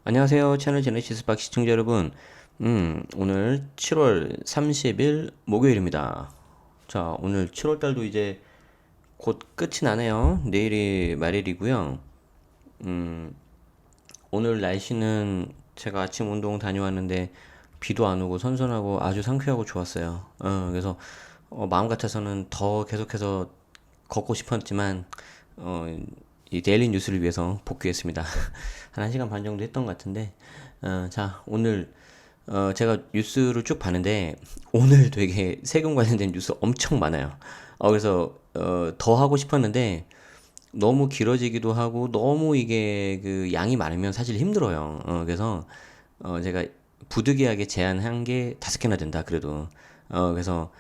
안녕하세요. 채널 제네시스 박 시청자 여러분. 오늘 7월 30일 목요일입니다. 자, 오늘 7월 달도 이제 곧 끝이 나네요. 내일이 말일이고요. 오늘 날씨는 제가 아침 운동 다녀왔는데 비도 안 오고 선선하고 아주 상쾌하고 좋았어요. 그래서 마음 같아서는 더 계속해서 걷고 싶었지만 어, 이 데일리 뉴스를 위해서 복귀했습니다. 한 1시간 반 정도 했던 것 같은데 자 오늘 제가 뉴스를 쭉 봤는데 오늘 되게 세금 관련된 뉴스 엄청 많아요. 그래서 더 하고 싶었는데 너무 길어지기도 하고 너무 이게 그 양이 많으면 사실 힘들어요. 그래서 제가 부득이하게 제안한 게 5개나 된다 그래도. 그래서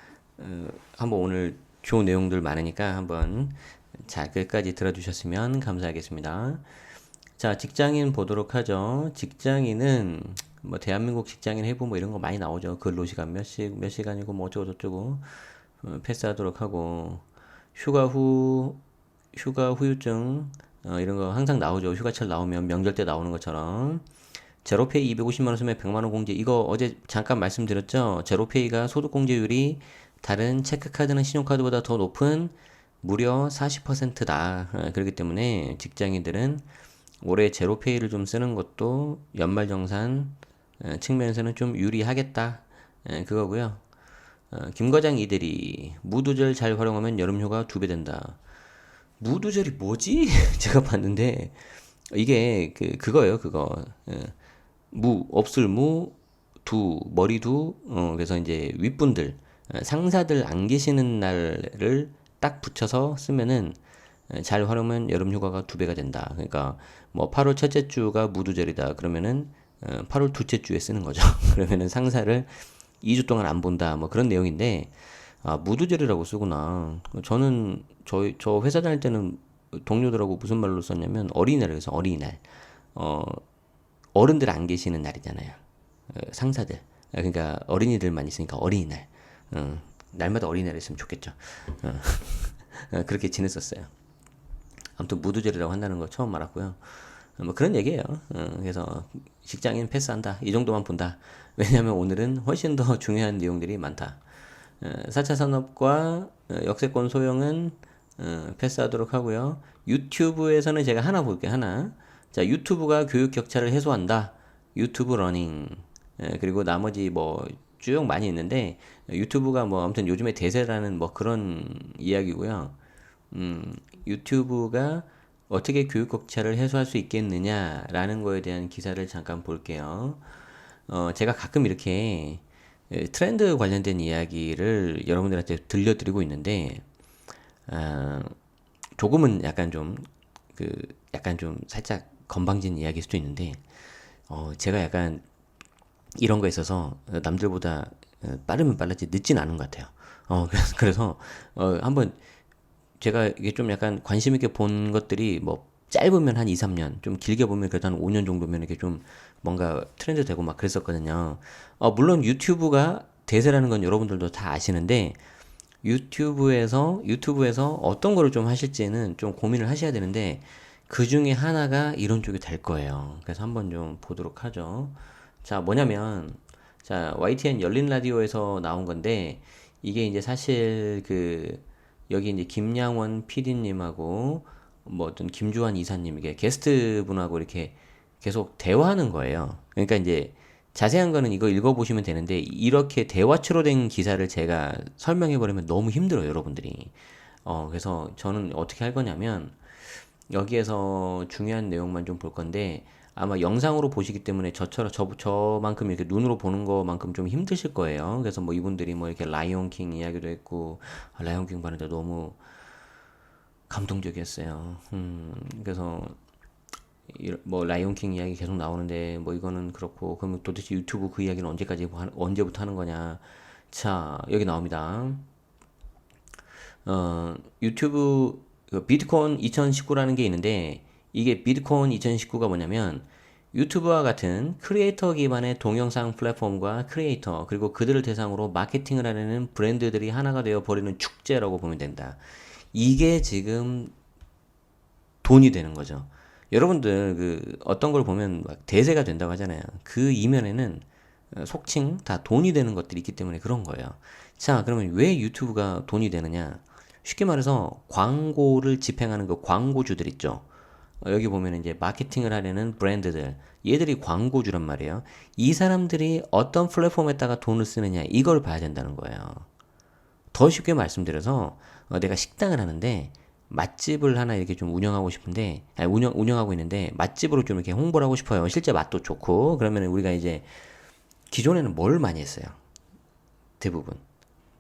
한번 오늘 좋은 내용들 많으니까 한번 자 끝까지 들어주셨으면 감사하겠습니다. 자, 직장인 보도록 하죠. 직장인은 뭐 대한민국 직장인 해부 뭐 이런 거 많이 나오죠. 근로시간 몇 시간이고 뭐 어쩌고 저쩌고 패스하도록 하고 휴가 후 휴가 후유증 이런 거 항상 나오죠. 휴가철 나오면 명절 때 나오는 것처럼 제로페이 250만 원 쓰면 100만 원 공제 이거 어제 잠깐 말씀드렸죠. 제로페이가 소득 공제율이 다른 체크카드나 신용카드보다 더 높은 무려 40%다. 그렇기 때문에 직장인들은 올해 제로페이를 좀 쓰는 것도 연말정산 측면에서는 좀 유리하겠다. 그거고요. 김과장 이대리 무두절 잘 활용하면 여름휴가 2배 된다. 무두절이 뭐지? 제가 봤는데 이게 그거예요. 그거 무 없을 무 두 머리두 그래서 이제 윗분들 상사들 안 계시는 날을 딱 붙여서 쓰면은 잘 활용하면 여름 휴가가 2배가 된다. 그러니까 뭐 8월 첫째 주가 무두절이다. 그러면은 8월 둘째 주에 쓰는 거죠. 그러면은 상사를 2주 동안 안 본다. 뭐 그런 내용인데 아, 무두절이라고 쓰구나. 저 회사 다닐 때는 동료들하고 무슨 말로 썼냐면 어린이날을 해서 어린이날. 어, 어른들 안 계시는 날이잖아요. 상사들. 그러니까 어린이들만 있으니까 어린이날. 날마다 어린이날 있으면 좋겠죠. 어, 그렇게 지냈었어요. 아무튼 무두절이라고 한다는 거 처음 알았고요. 뭐 그런 얘기예요. 그래서 직장인 패스한다. 이 정도만 본다. 왜냐하면 오늘은 훨씬 더 중요한 내용들이 많다. 4차 산업과 역세권 소형은 패스하도록 하고요. 유튜브에서는 제가 하나 볼게요. 하나. 자, 유튜브가 교육 격차를 해소한다. 유튜브 러닝. 그리고 나머지 뭐 쭉 많이 있는데 유튜브가 뭐 아무튼 요즘에 대세라는 뭐 그런 이야기고요. 유튜브가 어떻게 교육 격차를 해소할 수 있겠느냐라는 거에 대한 기사를 잠깐 볼게요. 제가 가끔 이렇게 트렌드 관련된 이야기를 여러분들한테 들려드리고 있는데, 아, 조금은 약간 좀 살짝 건방진 이야기일 수도 있는데, 제가 약간 이런 거에 있어서 남들보다 빠르면 빨랐지 늦진 않은 것 같아요. 그래서 한번 제가 이게 좀 약간 관심 있게 본 것들이 뭐 짧으면 한 2, 3년, 좀 길게 보면 그래도 한 5년 정도면 이렇게 좀 뭔가 트렌드 되고 막 그랬었거든요. 물론 유튜브가 대세라는 건 여러분들도 다 아시는데 유튜브에서 어떤 거를 좀 하실지는 좀 고민을 하셔야 되는데 그 중에 하나가 이런 쪽이 될 거예요. 그래서 한번 좀 보도록 하죠. 자, 뭐냐면 자, YTN 열린 라디오에서 나온 건데 이게 이제 사실 여기 이제 김양원 PD님하고 뭐 어떤 김주환 이사님 이게 게스트 분하고 이렇게 계속 대화하는 거예요. 그러니까 이제 자세한 거는 이거 읽어보시면 되는데 이렇게 대화처로 된 기사를 제가 설명해버리면 너무 힘들어요, 여러분들이. 그래서 저는 어떻게 할 거냐면 여기에서 중요한 내용만 좀 볼 건데 아마 영상으로 보시기 때문에 저만큼 이렇게 눈으로 보는 거만큼 좀 힘드실 거예요. 그래서 뭐 이분들이 뭐 이렇게 라이온 킹 이야기도 했고 라이온 킹 봤는데 너무 감동적이었어요. 그래서 뭐 라이온 킹 이야기 계속 나오는데 뭐 이거는 그렇고 그러면 도대체 유튜브 그 이야기는 언제부터 하는 거냐? 자, 여기 나옵니다. 유튜브 비트코인 2019라는 게 있는데 이게 비트코인 2019가 뭐냐면 유튜브와 같은 크리에이터 기반의 동영상 플랫폼과 크리에이터 그리고 그들을 대상으로 마케팅을 하려는 브랜드들이 하나가 되어 버리는 축제라고 보면 된다. 이게 지금 돈이 되는 거죠. 여러분들 그 어떤 걸 보면 막 대세가 된다고 하잖아요. 그 이면에는 속칭 다 돈이 되는 것들이 있기 때문에 그런 거예요. 자, 그러면 왜 유튜브가 돈이 되느냐? 쉽게 말해서 광고를 집행하는 그 광고주들 있죠. 여기 보면 이제 마케팅을 하려는 브랜드들, 얘들이 광고주란 말이에요. 이 사람들이 어떤 플랫폼에다가 돈을 쓰느냐, 이걸 봐야 된다는 거예요. 더 쉽게 말씀드려서 내가 식당을 하는데 맛집을 하나 이렇게 좀 운영하고 싶은데 아니, 운영하고 있는데 맛집으로 좀 이렇게 홍보를 하고 싶어요. 실제 맛도 좋고 그러면 우리가 이제 기존에는 뭘 많이 했어요? 대부분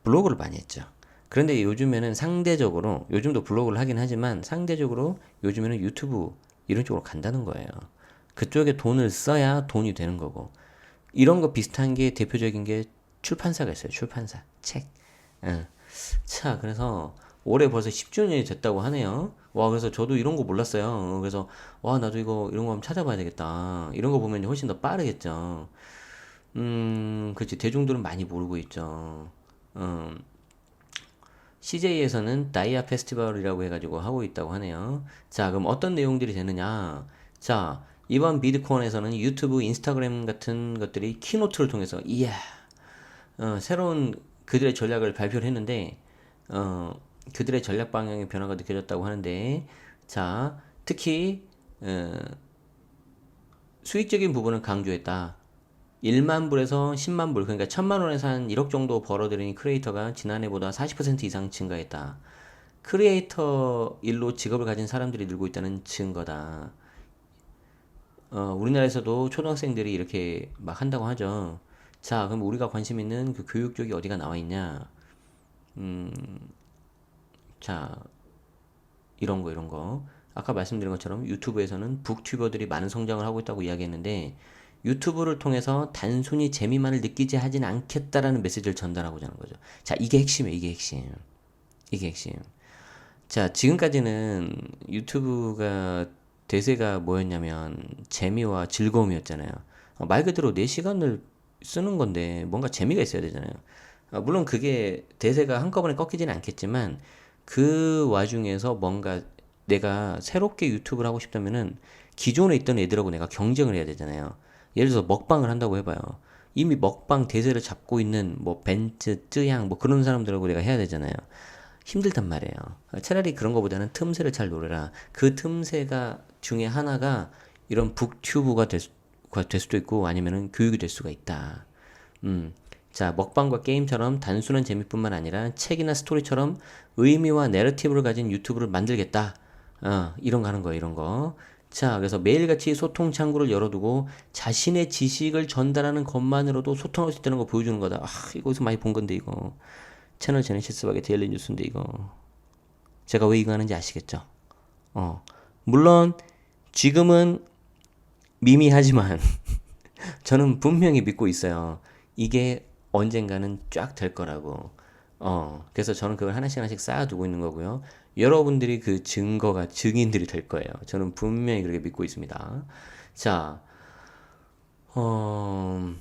블로그를 많이 했죠. 그런데 요즘에는 상대적으로 요즘도 블로그를 하긴 하지만 상대적으로 요즘에는 유튜브 이런 쪽으로 간다는 거예요. 그쪽에 돈을 써야 돈이 되는 거고 이런 거 비슷한 게 대표적인 게 출판사가 있어요. 출판사 책. 예. 자, 그래서 올해 벌써 10주년이 됐다고 하네요. 와, 그래서 저도 이런 거 몰랐어요. 그래서 와, 나도 이런 거 한번 찾아봐야 되겠다. 이런 거 보면 훨씬 더 빠르겠죠. 그렇지. 대중들은 많이 모르고 있죠. 음, CJ에서는 다이아 페스티벌이라고 해가지고 하고 있다고 하네요. 자, 그럼 어떤 내용들이 되느냐? 자, 이번 미드콘에서는 유튜브, 인스타그램 같은 것들이 키노트를 통해서, 이야, 새로운 그들의 전략을 발표를 했는데, 어, 그들의 전략 방향의 변화가 느껴졌다고 하는데, 자, 특히, 수익적인 부분을 강조했다. 1만 불에서 10만 불, 그러니까 1000만 원에서 한 1억 정도 벌어들이는 크리에이터가 지난해보다 40% 이상 증가했다. 크리에이터 일로 직업을 가진 사람들이 늘고 있다는 증거다. 우리나라에서도 초등학생들이 이렇게 막 한다고 하죠. 자, 그럼 우리가 관심 있는 그 교육 쪽이 어디가 나와 있냐? 자, 이런 거. 아까 말씀드린 것처럼 유튜브에서는 북튜버들이 많은 성장을 하고 있다고 이야기했는데 유튜브를 통해서 단순히 재미만을 느끼지 하진 않겠다라는 메시지를 전달하고자 하는 거죠. 자, 이게 핵심이에요. 이게 핵심. 이게 핵심. 자, 지금까지는 유튜브가 대세가 뭐였냐면 재미와 즐거움이었잖아요. 말 그대로 내 시간을 쓰는 건데 뭔가 재미가 있어야 되잖아요. 물론 그게 대세가 한꺼번에 꺾이지는 않겠지만 그 와중에서 뭔가 내가 새롭게 유튜브를 하고 싶다면은 기존에 있던 애들하고 내가 경쟁을 해야 되잖아요. 예를 들어서 먹방을 한다고 해봐요. 이미 먹방 대세를 잡고 있는 뭐 벤츠, 쯔양 뭐 그런 사람들하고 내가 해야 되잖아요. 힘들단 말이에요. 차라리 그런 거보다는 틈새를 잘 노려라. 그 틈새가 중에 하나가 이런 북튜브가 될 수도 있고 아니면은 교육이 될 수가 있다. 음. 자, 먹방과 게임처럼 단순한 재미뿐만 아니라 책이나 스토리처럼 의미와 내러티브를 가진 유튜브를 만들겠다. 이런 거 하는 거예요, 이런 거. 자, 그래서 매일같이 소통 창구를 열어두고 자신의 지식을 전달하는 것만으로도 소통할 수 있다는 거 보여주는 거다. 이거 어디서 많이 본 건데, 이거. 채널 제네시스박의 데일리 뉴스인데, 이거. 제가 왜 이거 하는지 아시겠죠? 어. 물론, 지금은 미미하지만, 저는 분명히 믿고 있어요. 이게 언젠가는 쫙 될 거라고. 그래서 저는 그걸 하나씩 하나씩 쌓아두고 있는 거고요. 여러분들이 그 증인들이 될 거예요. 저는 분명히 그렇게 믿고 있습니다. 자, 어,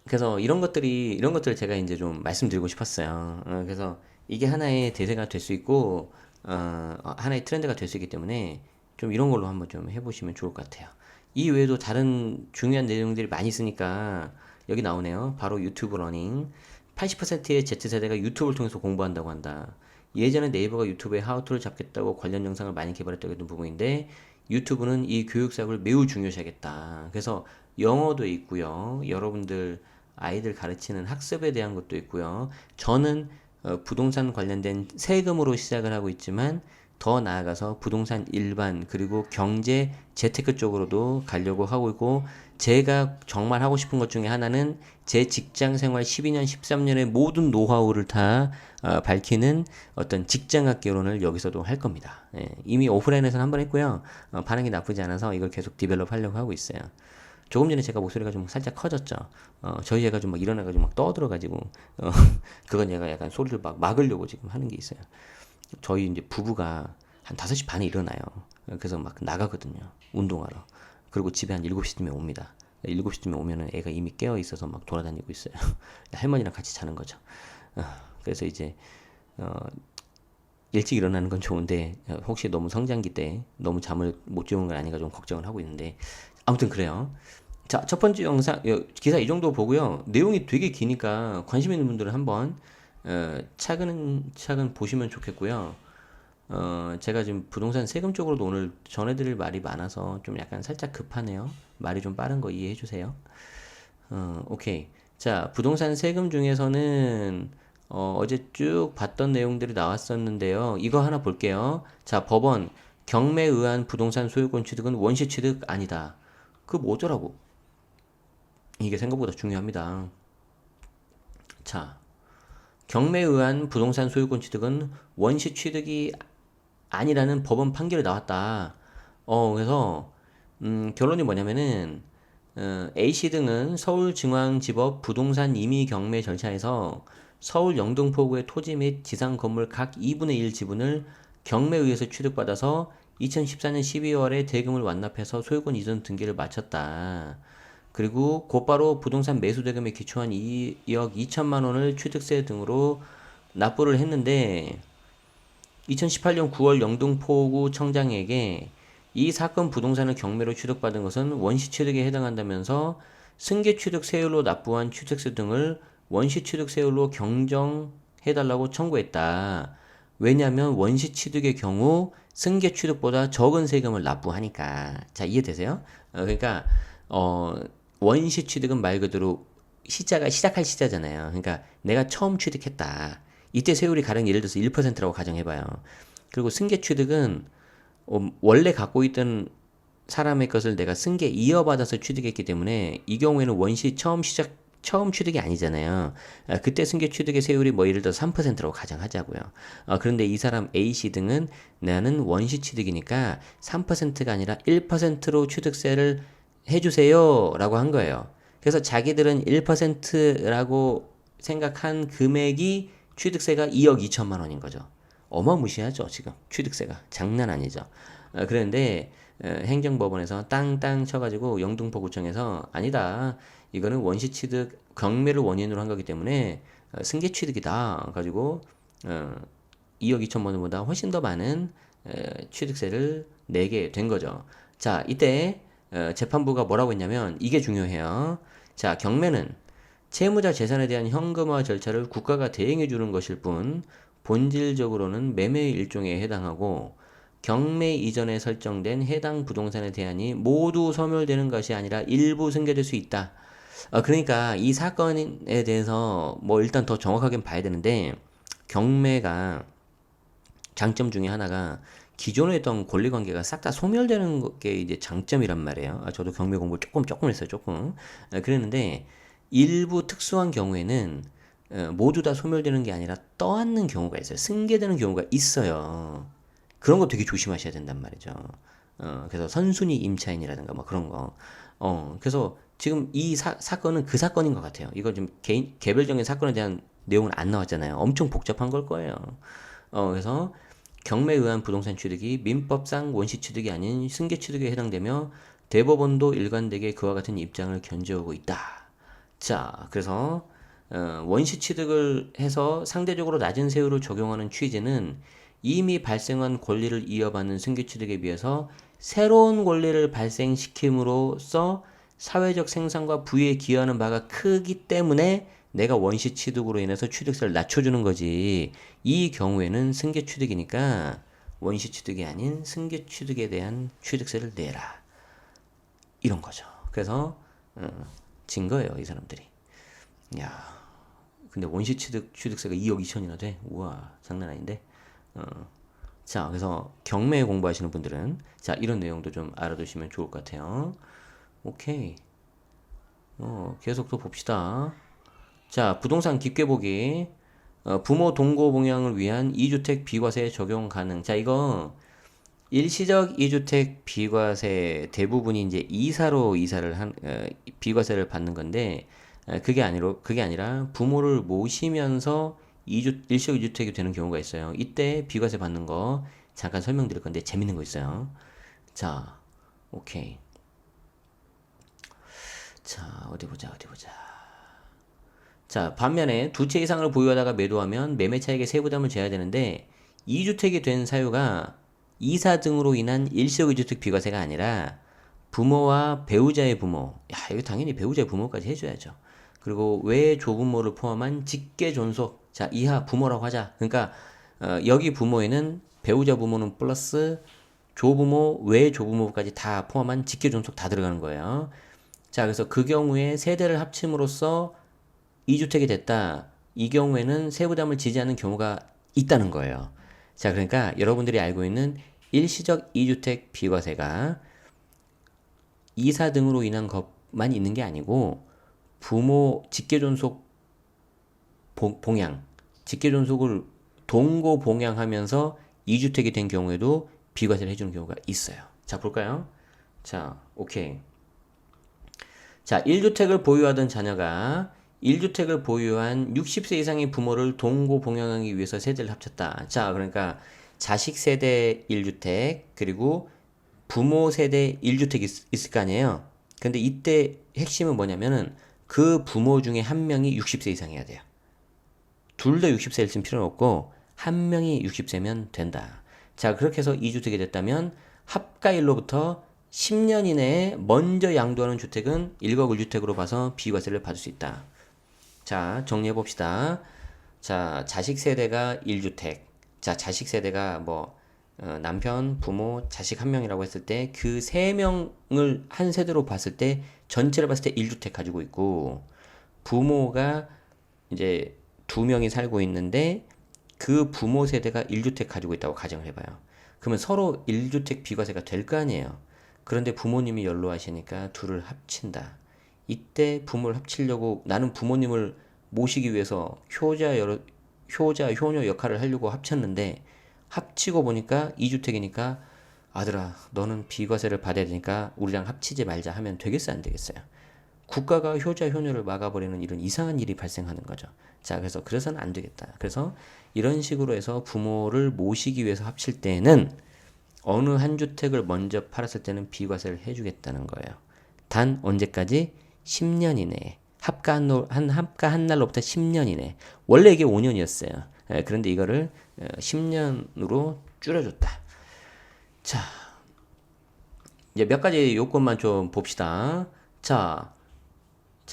그래서 이런 것들을 제가 이제 좀 말씀드리고 싶었어요. 그래서 이게 하나의 대세가 될 수 있고, 하나의 트렌드가 될 수 있기 때문에 좀 이런 걸로 한번 좀 해보시면 좋을 것 같아요. 이 외에도 다른 중요한 내용들이 많이 있으니까 여기 나오네요. 바로 유튜브 러닝. 80%의 Z세대가 유튜브를 통해서 공부한다고 한다. 예전에 네이버가 유튜브에 하우투를 잡겠다고 관련 영상을 많이 개발했다고 했던 부분인데 유튜브는 이 교육 사업을 매우 중요시하겠다. 그래서 영어도 있고요. 여러분들 아이들 가르치는 학습에 대한 것도 있고요. 저는 부동산 관련된 세금으로 시작을 하고 있지만 더 나아가서 부동산 일반 그리고 경제 재테크 쪽으로도 가려고 하고 있고 제가 정말 하고 싶은 것 중에 하나는 제 직장 생활 12년, 13년의 모든 노하우를 다 밝히는 어떤 직장학 개론을 여기서도 할 겁니다. 예, 이미 오프라인에서는 한번 했고요. 반응이 나쁘지 않아서 이걸 계속 디벨롭 하려고 하고 있어요. 조금 전에 제가 목소리가 좀 살짝 커졌죠. 저희 애가 좀 막 일어나가지고 막 떠들어가지고, 그건 얘가 약간 소리를 막 막으려고 지금 하는 게 있어요. 저희 이제 부부가 한 5시 반에 일어나요. 그래서 막 나가거든요. 운동하러. 그리고 집에 한 7시쯤에 옵니다. 7시쯤에 오면은 애가 이미 깨어 있어서 막 돌아다니고 있어요. 할머니랑 같이 자는 거죠. 그래서 이제, 어, 일찍 일어나는 건 좋은데 혹시 너무 성장기 때 너무 잠을 못 재우는 건 아닌가 좀 걱정을 하고 있는데 아무튼 그래요. 자, 첫 번째 영상 기사 이 정도 보고요. 내용이 되게 기니까 관심 있는 분들은 한번 차근차근 보시면 좋겠고요. 제가 지금 부동산 세금 쪽으로도 오늘 전해드릴 말이 많아서 좀 약간 살짝 급하네요. 말이 좀 빠른 거 이해해 주세요. 오케이. 자, 부동산 세금 중에서는 어제 쭉 봤던 내용들이 나왔었는데요. 이거 하나 볼게요. 자, 법원 경매에 의한 부동산 소유권 취득은 원시 취득 아니다. 그 뭐더라고? 이게 생각보다 중요합니다. 자, 경매에 의한 부동산 소유권 취득은 원시 취득이 아니라는 법원 판결이 나왔다. 그래서 결론이 뭐냐면은 A씨 등은 서울중앙지법 부동산 임의 경매 절차에서 서울 영등포구의 토지 및 지상 건물 각 2분의 1 지분을 경매에 의해서 취득받아서 2014년 12월에 대금을 완납해서 소유권 이전 등기를 마쳤다. 그리고 곧바로 부동산 매수 대금에 기초한 2억 2천만 원을 취득세 등으로 납부를 했는데 2018년 9월 영등포구 청장에게 이 사건 부동산을 경매로 취득받은 것은 원시 취득에 해당한다면서 승계 취득 세율로 납부한 취득세 등을 원시 취득 세율로 경정해달라고 청구했다. 왜냐하면 원시 취득의 경우 승계 취득보다 적은 세금을 납부하니까. 자, 이해되세요? 그러니까 어, 원시 취득은 말 그대로 시자가 시작할 시자잖아요. 그러니까 내가 처음 취득했다. 이때 세율이 가령 예를 들어서 1%라고 가정해봐요. 그리고 승계 취득은 원래 갖고 있던 사람의 것을 내가 승계 이어받아서 취득했기 때문에 이 경우에는 원시 처음 취득이 아니잖아요. 그때 승계 취득의 세율이 뭐 예를 들어 3%라고 가정하자고요. 그런데 이 사람 A씨 등은 나는 원시 취득이니까 3%가 아니라 1%로 취득세를 해주세요 라고 한 거예요. 그래서 자기들은 1%라고 생각한 금액이 취득세가 2억 2천만 원인 거죠. 어마무시하죠, 지금. 취득세가. 장난 아니죠. 그런데 행정법원에서 땅땅 쳐가지고 영등포구청에서 아니다. 이거는 원시 취득 경매를 원인으로 한 거기 때문에 승계 취득이다. 가지고 2억 2천만 원보다 훨씬 더 많은 취득세를 내게 된 거죠. 자, 이때 재판부가 뭐라고 했냐면 이게 중요해요. 자, 경매는 채무자 재산에 대한 현금화 절차를 국가가 대행해 주는 것일 뿐 본질적으로는 매매의 일종에 해당하고 경매 이전에 설정된 해당 부동산에 대한이 모두 소멸되는 것이 아니라 일부 승계될 수 있다. 그러니까 이 사건에 대해서 뭐 일단 더 정확하게 봐야 되는데 경매가 장점 중에 하나가 기존에 했던 권리관계가 싹 다 소멸되는 게 이제 장점이란 말이에요. 저도 경매 공부 조금 했어요, 조금. 그랬는데 일부 특수한 경우에는 모두 다 소멸되는 게 아니라 떠안는 경우가 있어요. 승계되는 경우가 있어요. 그런 거 되게 조심하셔야 된단 말이죠. 그래서 선순위 임차인이라든가 뭐 그런 거. 그래서 지금 이 사건은 그 사건인 것 같아요. 이거 좀 개별적인 사건에 대한 내용은 안 나왔잖아요. 엄청 복잡한 걸 거예요. 그래서 경매에 의한 부동산 취득이 민법상 원시 취득이 아닌 승계 취득에 해당되며 대법원도 일관되게 그와 같은 입장을 견지하고 있다. 자, 그래서 원시 취득을 해서 상대적으로 낮은 세율을 적용하는 취지는 이미 발생한 권리를 이어받는 승계 취득에 비해서 새로운 권리를 발생시킴으로써 사회적 생산과 부에 기여하는 바가 크기 때문에 내가 원시 취득으로 인해서 취득세를 낮춰주는 거지. 이 경우에는 승계 취득이니까 원시 취득이 아닌 승계 취득에 대한 취득세를 내라. 이런 거죠. 그래서 진 거예요, 이 사람들이. 야, 근데 원시 취득세가 2억 2천이나 돼? 우와, 장난 아닌데? 자, 그래서 경매 공부하시는 분들은 자, 이런 내용도 좀 알아두시면 좋을 것 같아요. 오케이. 계속 또 봅시다. 자, 부동산 깊게 보기. 부모 동거 봉양을 위한 2주택 비과세 적용 가능. 자, 이거 일시적 2주택 비과세 대부분이 이제 이사를 비과세를 받는 건데, 그게 아니라 부모를 모시면서 일시적 2주택이 되는 경우가 있어요. 이때 비과세 받는 거 잠깐 설명드릴 건데 재밌는 거 있어요. 자, 오케이. 자, 어디 보자. 자, 반면에 두 채 이상을 보유하다가 매도하면 매매 차익의 세부담을 져야 되는데 2주택이 된 사유가 이사 등으로 인한 일시적 2주택 비과세가 아니라 부모와 배우자의 부모, 야, 이거 당연히 배우자의 부모까지 해줘야죠. 그리고 외 조부모를 포함한 직계 존속, 자, 이하 부모라고 하자. 그러니까 여기 부모에는 배우자 부모는 플러스 조부모, 외 조부모까지 다 포함한 직계 존속 다 들어가는 거예요. 자, 그래서 그 경우에 세대를 합침으로써 2주택이 됐다. 이 경우에는 세부담을 지지 않는 경우가 있다는 거예요. 자, 그러니까 여러분들이 알고 있는 일시적 2주택 비과세가 이사 등으로 인한 것만 있는 게 아니고 부모 직계존속 봉양, 직계존속을 동거 봉양하면서 2주택이 된 경우에도 비과세를 해주는 경우가 있어요. 자, 볼까요? 자, 오케이. 자, 1주택을 보유하던 자녀가 1주택을 보유한 60세 이상의 부모를 동거 봉양하기 위해서 세대를 합쳤다. 자, 그러니까 자식 세대 1주택, 그리고 부모 세대 1주택이 있을 거 아니에요? 근데 이때 핵심은 뭐냐면은 그 부모 중에 한 명이 60세 이상이어야 돼요. 둘 다 60세일 필요는 없고 한 명이 60세면 된다. 자, 그렇게 해서 2주택이 됐다면 합가일로부터 10년 이내에 먼저 양도하는 주택은 1거 1주택으로 봐서 비과세를 받을 수 있다. 자, 정리해 봅시다. 자, 자식 세대가 1주택. 자, 자식 세대가 뭐 남편, 부모, 자식 한 명이라고 했을 때 그 세 명을 한 세대로 봤을 때 전체를 봤을 때 1주택 가지고 있고 부모가 이제 두 명이 살고 있는데 그 부모 세대가 1주택 가지고 있다고 가정을 해봐요. 그러면 서로 1주택 비과세가 될 거 아니에요. 그런데 부모님이 연로하시니까 둘을 합친다. 이때 부모를 합치려고 나는 부모님을 모시기 위해서 효자, 효녀 역할을 하려고 합쳤는데 합치고 보니까 2주택이니까 아들아, 너는 비과세를 받아야 되니까 우리랑 합치지 말자 하면 되겠어요, 안 되겠어요? 국가가 효자, 효녀를 막아버리는 이런 이상한 일이 발생하는 거죠. 자, 그래서는 안 되겠다. 그래서 이런 식으로 해서 부모를 모시기 위해서 합칠 때는 어느 한 주택을 먼저 팔았을 때는 비과세를 해주겠다는 거예요. 단 언제까지? 10년 이내에. 합가 한 날로부터 10년 이내. 원래 이게 5년이었어요. 그런데 이거를 10년으로 줄여줬다. 자, 이제 몇 가지 요건만 좀 봅시다. 자,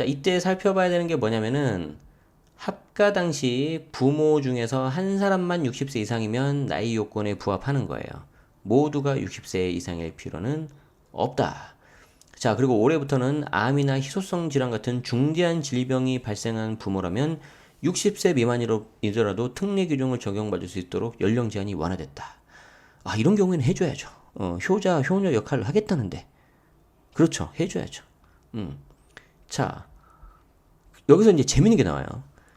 이때 살펴봐야 되는 게 뭐냐면은 합가 당시 부모 중에서 한 사람만 60세 이상이면 나이 요건에 부합하는 거예요. 모두가 60세 이상일 필요는 없다. 자, 그리고 올해부터는 암이나 희소성 질환 같은 중대한 질병이 발생한 부모라면 60세 미만이더라도 특례 규정을 적용받을 수 있도록 연령 제한이 완화됐다. 아, 이런 경우에는 해줘야죠. 효자, 효녀 역할을 하겠다는데. 그렇죠. 해줘야죠. 자, 여기서 이제 재밌는 게 나와요.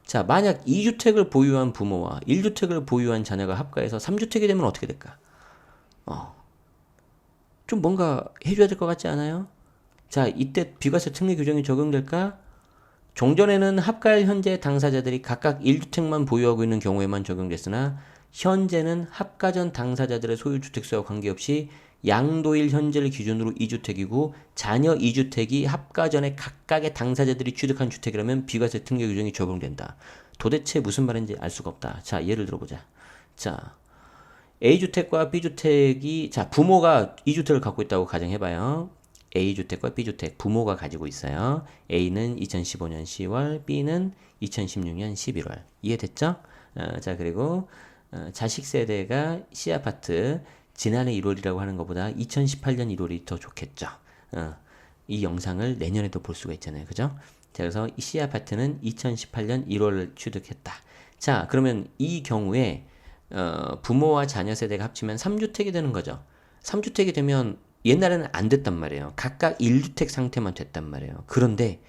자, 만약 2주택을 보유한 부모와 1주택을 보유한 자녀가 합가해서 3주택이 되면 어떻게 될까? 좀 뭔가 해줘야 될 것 같지 않아요? 자, 이때 비과세 특례 규정이 적용될까? 종전에는 합가일 현재 당사자들이 각각 1주택만 보유하고 있는 경우에만 적용됐으나 현재는 합가전 당사자들의 소유주택수와 관계없이 양도일 현재를 기준으로 2주택이고 자녀 2주택이 합가전에 각각의 당사자들이 취득한 주택이라면 비과세 특례 규정이 적용된다. 도대체 무슨 말인지 알 수가 없다. 자, 예를 들어보자. 자, A주택과 B주택이, 자, 부모가 2주택을 갖고 있다고 가정해봐요. A주택과 B주택, 부모가 가지고 있어요. A는 2015년 10월, B는 2016년 11월. 이해됐죠? 자, 그리고 자식 세대가 C아파트, 지난해 1월이라고 하는 것보다 2018년 1월이 더 좋겠죠. 이 영상을 내년에도 볼 수가 있잖아요. 그죠? 자, 그래서 이 C아파트는 2018년 1월을 취득했다. 자, 그러면 이 경우에 부모와 자녀 세대가 합치면 3주택이 되는 거죠. 3주택이 되면 옛날에는 안 됐단 말이에요. 각각 1주택 상태만 됐단 말이에요. 그런데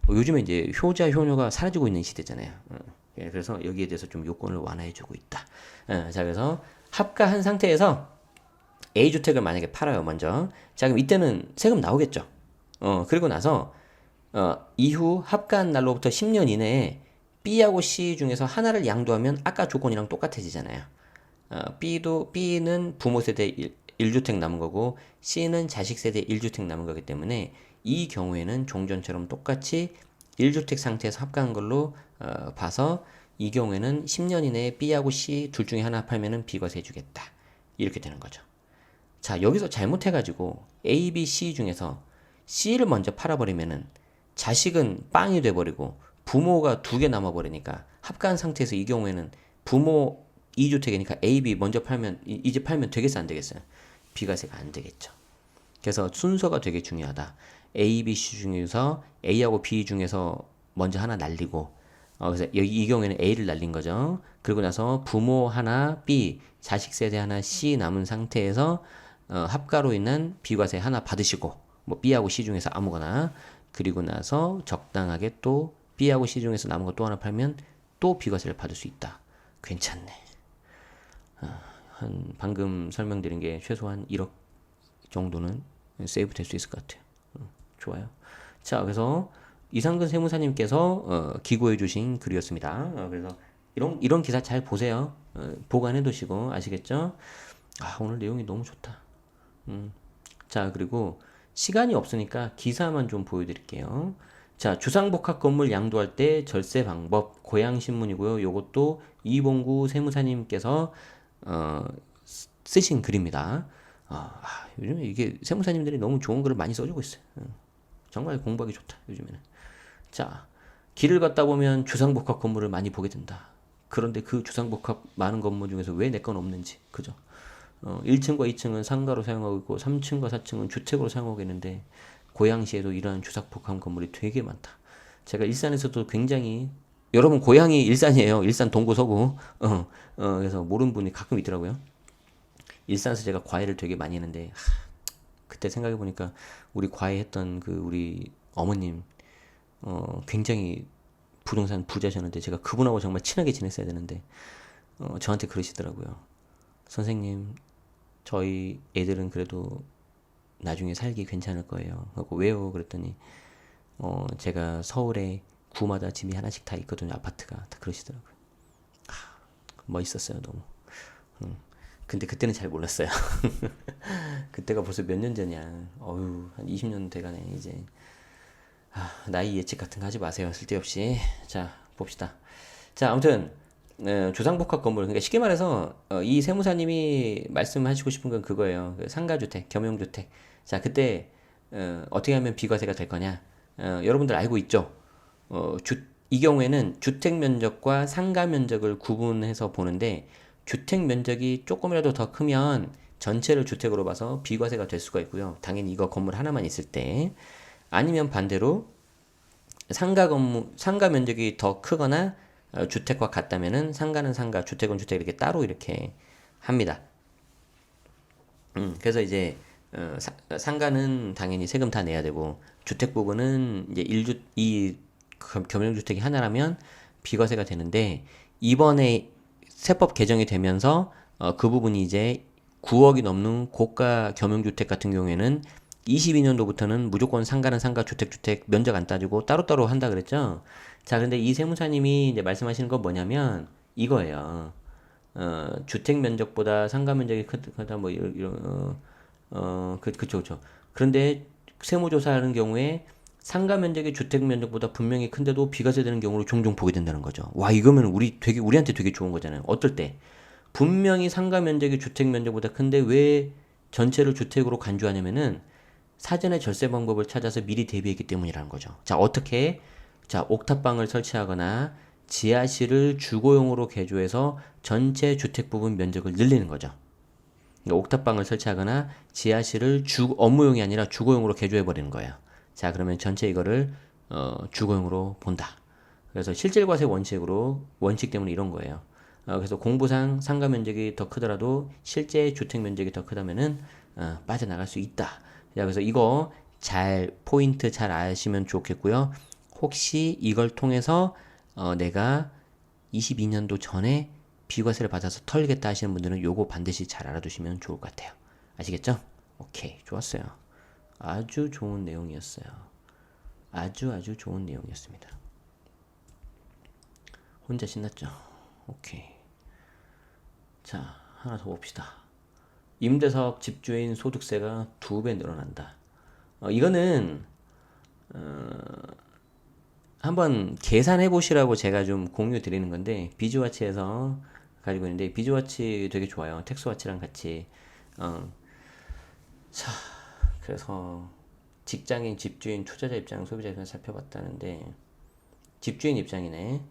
요즘에 이제 효자, 효녀가 사라지고 있는 시대잖아요. 예, 그래서 여기에 대해서 좀 요건을 완화해주고 있다. 자, 그래서 합가한 상태에서 A주택을 만약에 팔아요, 먼저. 자, 그럼 이때는 세금 나오겠죠. 그리고 나서 이후 합가한 날로부터 10년 이내에 B하고 C 중에서 하나를 양도하면 아까 조건이랑 똑같아지잖아요. B는 부모 세대 1주택 남은 거고 C는 자식 세대 1주택 남은 거기 때문에 이 경우에는 종전처럼 똑같이 1주택 상태에서 합가한 걸로 봐서 이 경우에는 10년 이내에 B하고 C 둘 중에 하나 팔면은 비과세 해주겠다. 이렇게 되는 거죠. 자, 여기서 잘못해가지고 A, B, C 중에서 C를 먼저 팔아버리면은 자식은 빵이 돼버리고 부모가 두 개 남아버리니까 합가한 상태에서 이 경우에는 부모 2주택이니까 A, B 먼저 팔면 이 집 팔면 되겠어 안 되겠어요? 비과세가 안 되겠죠. 그래서 순서가 되게 중요하다. A, B, C 중에서 A하고 B 중에서 먼저 하나 날리고 그래서 이 경우에는 A를 날린 거죠. 그리고 나서 부모 하나 B, 자식 세대 하나 C 남은 상태에서 합가로 인한 비과세 하나 받으시고 뭐 B하고 C 중에서 아무거나 그리고 나서 적당하게 또 B하고 C 중에서 남은 거 또 하나 팔면 또 비과세를 받을 수 있다. 괜찮네. 한 방금 설명드린 게 최소한 1억 정도는 세이브 될 수 있을 것 같아요. 좋아요. 자, 그래서 이상근 세무사님께서 기고해 주신 글이었습니다. 그래서 이런 기사 잘 보세요. 보관해 두시고 아시겠죠? 아, 오늘 내용이 너무 좋다. 자, 그리고 시간이 없으니까 기사만 좀 보여드릴게요. 자, 주상복합 건물 양도할 때 절세 방법 고양신문이고요. 요것도 이봉구 세무사님께서 쓰신 글입니다. 요즘에 이게 세무사님들이 너무 좋은 글을 많이 써주고 있어요. 정말 공부하기 좋다, 요즘에는. 자, 길을 걷다 보면 주상복합 건물을 많이 보게 된다. 그런데 그 주상복합 많은 건물 중에서 왜 내 건 없는지, 그죠? 1층과 2층은 상가로 사용하고 있고 3층과 4층은 주택으로 사용하고 있는데 고양시에도 이러한 주상복합 건물이 되게 많다. 제가 일산에서도 굉장히 여러분 고향이 일산이에요. 일산 동구 서구. 그래서 모르는 분이 가끔 있더라고요. 일산에서 제가 과외를 되게 많이 했는데 그때 생각해 보니까 우리 과외했던 그 우리 어머님 굉장히 부동산 부자셨는데 제가 그분하고 정말 친하게 지냈어야 되는데 저한테 그러시더라고요. 선생님, 저희 애들은 그래도 나중에 살기 괜찮을 거예요. 하고 왜요? 그랬더니 제가 서울에 구마다 집이 하나씩 다 있거든요. 아파트가 다 그러시더라고요. 멋있었어요, 너무. 근데 그때는 잘 몰랐어요. 그때가 벌써 몇 년 전이야. 어휴, 한 20년 돼가네, 이제. 나이 예측 같은 거 하지 마세요. 쓸데없이. 자, 봅시다. 자, 아무튼, 주상복합 건물. 그러니까 쉽게 말해서, 이 세무사님이 말씀하시고 싶은 건 그거예요. 그 상가주택, 겸용주택. 자, 그때, 어떻게 하면 비과세가 될 거냐. 여러분들 알고 있죠? 이 경우에는 주택 면적과 상가 면적을 구분해서 보는데, 주택 면적이 조금이라도 더 크면 전체를 주택으로 봐서 비과세가 될 수가 있고요. 당연히 이거 건물 하나만 있을 때. 아니면 반대로 상가 면적이 더 크거나 주택과 같다면은 상가는 상가, 주택은 주택 이렇게 따로 이렇게 합니다. 그래서 이제 상가는 당연히 세금 다 내야 되고 주택 부분은 이제 이 겸용주택이 하나라면 비과세가 되는데 이번에 세법 개정이 되면서 그 부분이 이제 9억이 넘는 고가 겸용주택 같은 경우에는 22년도부터는 무조건 상가는 상가, 주택 면적 안 따지고 따로따로 한다 그랬죠. 자, 근데 이 세무사님이 이제 말씀하시는 건 뭐냐면 이거예요. 주택 면적보다 상가 면적이 크다 뭐 그쵸. 그런데 세무조사하는 경우에 상가 면적이 주택 면적보다 분명히 큰데도 비과세 되는 경우를 종종 보게 된다는 거죠. 와, 이거면 우리한테 되게 좋은 거잖아요. 어떨 때? 분명히 상가 면적이 주택 면적보다 큰데 왜 전체를 주택으로 간주하냐면은 사전에 절세 방법을 찾아서 미리 대비했기 때문이라는 거죠. 자, 어떻게? 자, 옥탑방을 설치하거나 지하실을 주거용으로 개조해서 전체 주택 부분 면적을 늘리는 거죠. 그러니까 옥탑방을 설치하거나 지하실을 업무용이 아니라 주거용으로 개조해 버리는 거예요. 자, 그러면 전체 이거를 주거용으로 본다. 그래서 실질과세 원칙 때문에 이런 거예요. 그래서 공부상 상가 면적이 더 크더라도 실제 주택 면적이 더 크다면은 빠져나갈 수 있다. 자, 그래서 이거 포인트 잘 아시면 좋겠고요. 혹시 이걸 통해서 내가 22년도 전에 비과세를 받아서 털겠다 하시는 분들은 요거 반드시 잘 알아두시면 좋을 것 같아요. 아시겠죠? 오케이, 좋았어요. 아주 좋은 내용이었어요. 아주 좋은 내용이었습니다. 혼자 신났죠? 오케이. 자, 하나 더 봅시다. 임대사업 집주인 소득세가 2배 늘어난다. 이거는 한번 계산해 보시라고 제가 좀 공유 드리는 건데, 비즈와치에서 가지고 있는데, 비즈와치 되게 좋아요. 텍스와치랑 같이. 어, 자, 그래서 직장인, 집주인, 투자자 입장, 소비자 입장 살펴봤다는데, 집주인 입장이네.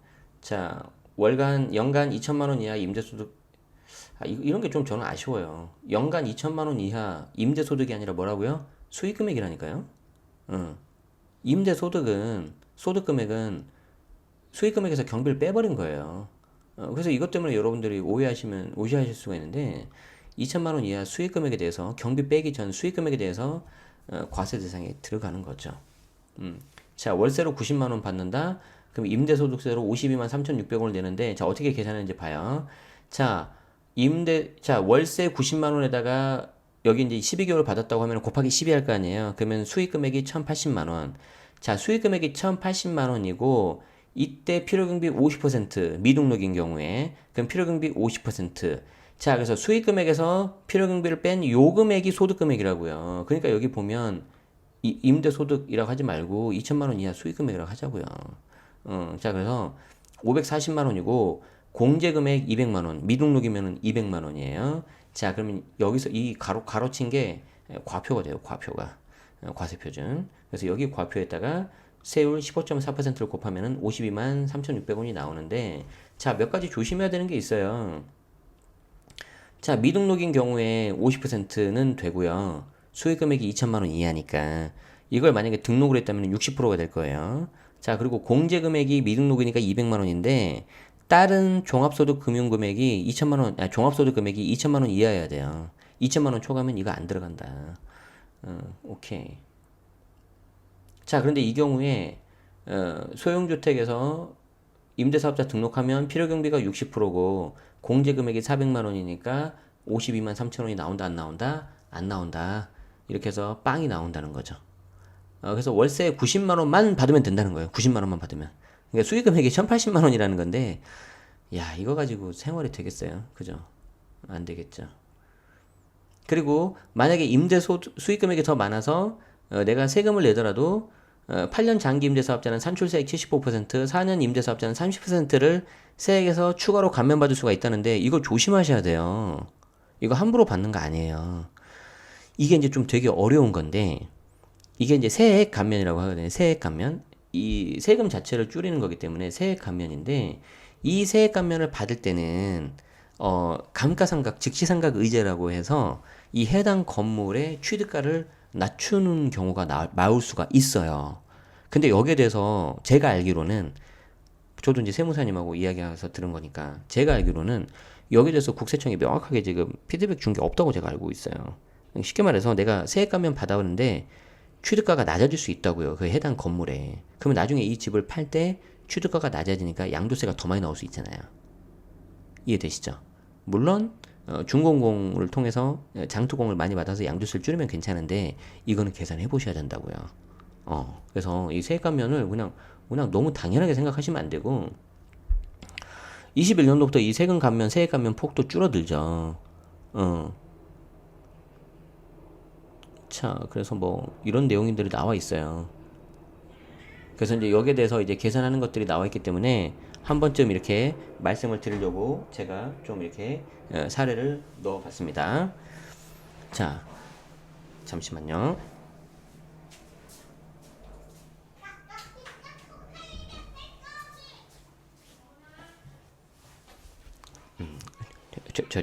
자, 연간 2천만 원 이하 임대소득, 이런 게 좀 저는 아쉬워요. 연간 2천만 원 이하 임대소득이 아니라 뭐라고요? 수익금액이라니까요. 응. 임대소득은, 소득금액은 수익금액에서 경비를 빼버린 거예요. 그래서 이것 때문에 여러분들이 오해하실 수가 있는데, 2천만 원 이하 수익금액에 대해서, 경비 빼기 전 수익금액에 대해서 과세 대상에 들어가는 거죠. 자, 월세로 90만 원 받는다? 그럼 임대소득세로 52만 3,600원을 내는데, 자, 어떻게 계산하는지 봐요. 자, 월세 90만 원에다가 여기 이제 12개월 받았다고 하면 곱하기 12 할 거 아니에요. 그러면 수익금액이 1,080만 원. 자, 수익금액이 1,080만 원이고, 이때 필요경비 50%, 미등록인 경우에. 그럼 필요경비 50%. 자, 그래서 수익금액에서 필요경비를 뺀 요 금액이 소득금액이라고요. 그러니까 여기 보면 임대소득이라고 하지 말고 2천만 원 이하 수익금액이라고 하자고요. 자, 그래서 540만 원이고 공제금액 200만 원, 미등록이면 200만 원이에요. 자, 그러면 여기서 이 가로친 게 과표가 돼요, 과표가. 과세표준. 그래서 여기 과표에다가 세율 15.4%를 곱하면은 52만 3,600원이 나오는데, 자, 몇 가지 조심해야 되는 게 있어요. 자, 미등록인 경우에 50%는 되고요. 수익 금액이 2천만 원 이하니까 이걸 만약에 등록을 했다면 60%가 될 거예요. 자, 그리고 공제 금액이 미등록이니까 200만 원인데 다른 종합소득 금융 금액이 2천만 원, 종합소득 금액이 2천만 원 이하여야 돼요. 2천만 원 초과하면 이거 안 들어간다. 오케이. 자, 그런데 이 경우에 소형주택에서 임대사업자 등록하면 필요경비가 60%고 공제금액이 400만 원이니까 52만 3천 원이 나온다 안 나온다? 안 나온다. 이렇게 해서 빵이 나온다는 거죠. 그래서 월세 90만 원만 받으면 된다는 거예요. 90만 원만 받으면. 그러니까 수익금액이 1,080만 원이라는 건데, 야, 이거 가지고 생활이 되겠어요? 그죠? 안 되겠죠. 그리고 만약에 수익금액이 더 많아서 내가 세금을 내더라도 8년 장기 임대사업자는 산출세액 75%, 4년 임대사업자는 30%를 세액에서 추가로 감면받을 수가 있다는데 이거 조심하셔야 돼요. 이거 함부로 받는 거 아니에요. 이게 이제 좀 되게 어려운 건데 이게 이제 세액 감면이라고 하거든요. 세액 감면. 이 세금 자체를 줄이는 거기 때문에 세액 감면인데 이 세액 감면을 받을 때는 감가상각, 즉시상각 의제라고 해서 이 해당 건물의 취득가를 낮추는 경우가 나올 수가 있어요. 근데 여기에 대해서 제가 알기로는 저도 이제 세무사님하고 이야기해서 들은 거니까 제가 알기로는 여기에 대해서 국세청이 명확하게 지금 피드백 준 게 없다고 제가 알고 있어요. 쉽게 말해서 내가 세액 감면 받아오는데 취득가가 낮아질 수 있다고요. 그 해당 건물에. 그러면 나중에 이 집을 팔 때 취득가가 낮아지니까 양도세가 더 많이 나올 수 있잖아요. 이해되시죠? 물론 준공공을 통해서 장투공을 많이 받아서 양도세를 줄이면 괜찮은데 이거는 계산해 보셔야 된다고요. 그래서 이 세액 감면을 그냥 너무 당연하게 생각하시면 안 되고 21년도부터 이 세금 감면, 세액 감면 폭도 줄어들죠. 자, 그래서 뭐 이런 내용들이 나와 있어요. 그래서 이제 여기에 대해서 이제 계산하는 것들이 나와 있기 때문에 한 번쯤 이렇게 말씀을 드리려고 제가 좀 이렇게 사례를 넣어 봤습니다. 자, 잠시만요.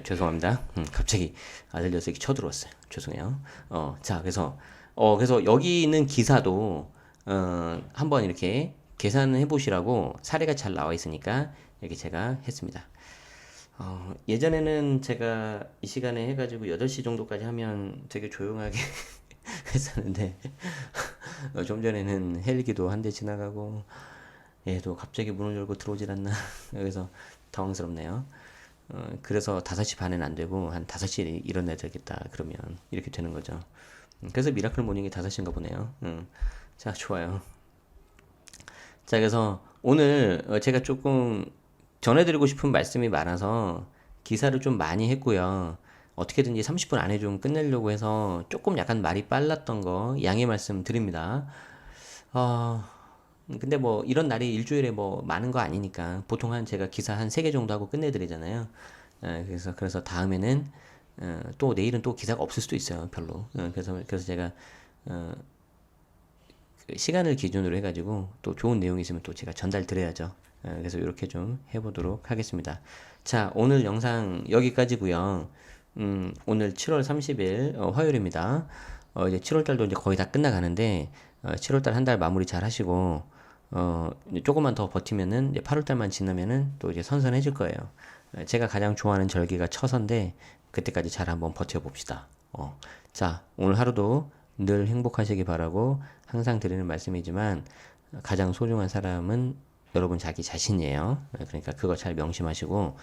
죄송합니다. 갑자기 아들 녀석이 쳐들어왔어요. 죄송해요. 자, 그래서 여기 있는 기사도, 한번 이렇게 계산해 보시라고 사례가 잘 나와 있으니까 이렇게 제가 했습니다. 예전에는 제가 이 시간에 해가지고 8시 정도까지 하면 되게 조용하게 했었는데, 좀 전에는 헬기도 한 대 지나가고, 얘도 갑자기 문을 열고 들어오질 않나. 그래서 당황스럽네요. 그래서 5시 반에는 안 되고 한 5시에 일어나야 되겠다 그러면 이렇게 되는 거죠. 그래서 미라클 모닝이 5시인가 보네요. 자, 좋아요. 자, 그래서 오늘 제가 조금 전해드리고 싶은 말씀이 많아서 기사를 좀 많이 했고요. 어떻게든지 30분 안에 좀 끝내려고 해서 조금 약간 말이 빨랐던 거 양해 말씀 드립니다. 어, 근데 뭐 이런 날이 일주일에 뭐 많은 거 아니니까 보통 한 제가 기사 한 3개 정도 하고 끝내드리잖아요. 그래서 다음에는 또 내일은 또 기사가 없을 수도 있어요. 별로. 그래서 제가 그 시간을 기준으로 해가지고 또 좋은 내용이 있으면 또 제가 전달 드려야죠. 그래서 이렇게 좀 해보도록 하겠습니다. 자, 오늘 영상 여기까지고요. 오늘 7월 30일 화요일입니다. 이제 7월 달도 이제 거의 다 끝나가는데 7월 달 한 달 마무리 잘 하시고 이제 조금만 더 버티면은 이제 8월 달만 지나면은 또 이제 선선해질 거예요. 제가 가장 좋아하는 절기가 처서인데 그때까지 잘 한번 버텨봅시다. 자, 오늘 하루도 늘 행복하시기 바라고 항상 드리는 말씀이지만 가장 소중한 사람은 여러분 자기 자신이에요. 그러니까 그거 잘 명심하시고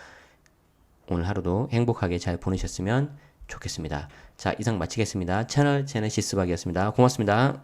오늘 하루도 행복하게 잘 보내셨으면 좋겠습니다. 자, 이상 마치겠습니다. 채널 제네시스 박이었습니다. 고맙습니다.